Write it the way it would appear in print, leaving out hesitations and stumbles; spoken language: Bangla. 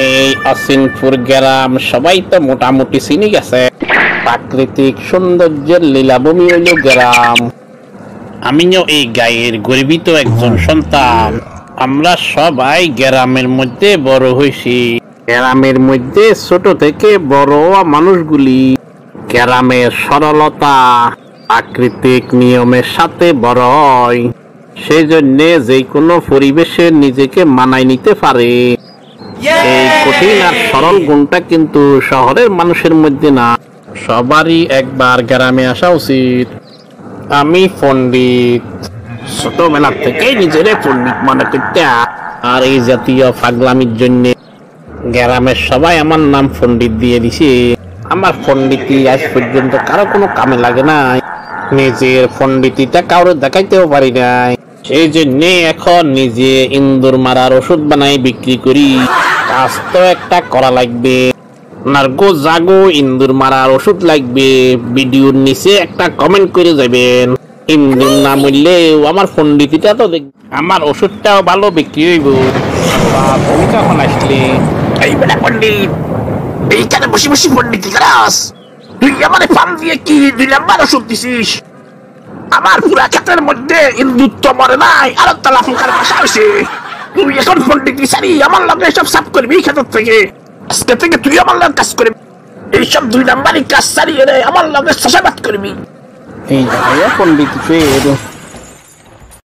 এই অসিনপুর গ্রাম সবাই তো মোটামুটি চিনি গেছে। প্রাকৃতিক সৌন্দর্যের লীলাভূমি হইল গ্রাম। আমিও এই গায়ের গর্বিত একজন সন্তান। আমরা সবাই গ্রামের মধ্যে বড় হয়েছি। গ্রামের মধ্যে ছোট থেকে বড় মানুষগুলি গ্রামের সরলতা প্রাকৃতিক নিয়মের সাথে বড় হয়, সেই জন্য যে কোনো পরিবেশে নিজেকে মানায় নিতে পারে। এই কঠিন আর সরল গুণটা কিন্তু শহরের মানুষের মধ্যে না। সবারই একবার গ্রামে আসা উচিত। আমি পণ্ডিত, ছোটবেলা থেকেই নিজের পণ্ডিত মনে করতাম, আর এই জাতীয় পাগলামির জন্য গ্রামের সবাই আমার নাম পণ্ডিত দিয়ে দিছে। আমার পণ্ডিতি আজ পর্যন্ত কারো কোনো কামে লাগে নাই, নিজের পণ্ডিতিটা কাউরে দেখাইতেও পারি নাই। সেই জন্য এখন নিজে ইন্দুর মারার ওষুধ বানাই বিক্রি করি। কাজ তো একটা করা লাগবে, নার্গো জাগো ইন্দুর মারার ওষুধ লাগবে। ভিডিওর নিচে একটা কমেন্ট করে যাবেন। ইন্দুর না মরলেও আমার পণ্ডিতিটা তো আমার ওষুধটাও ভালো বিক্রি হইব। তুমি কখন আসলে? এই বেটা পণ্ডিত, এইখানে বসে বসে পণ্ডিতি করাস? তুই আমার পান দিয়ে কি 2 নাম্বার ওষুধ দিছিস? আমার পুরা ক্ষেতের মধ্যে ইন্দুর তো মরে নাই, আরো তালা ফুকার বাসা হয়েছে। তুই এখন পণ্ডিতি সারি আমার লগে সব সাফ করবি ক্ষেতের থেকে। আজকে থেকে তুই আমার লগে কাজ করবি, এইসব 2 নাম্বারই কাজ সারিয়ে আমার লগে চাষাবাদ করবি। এই পণ্ডিত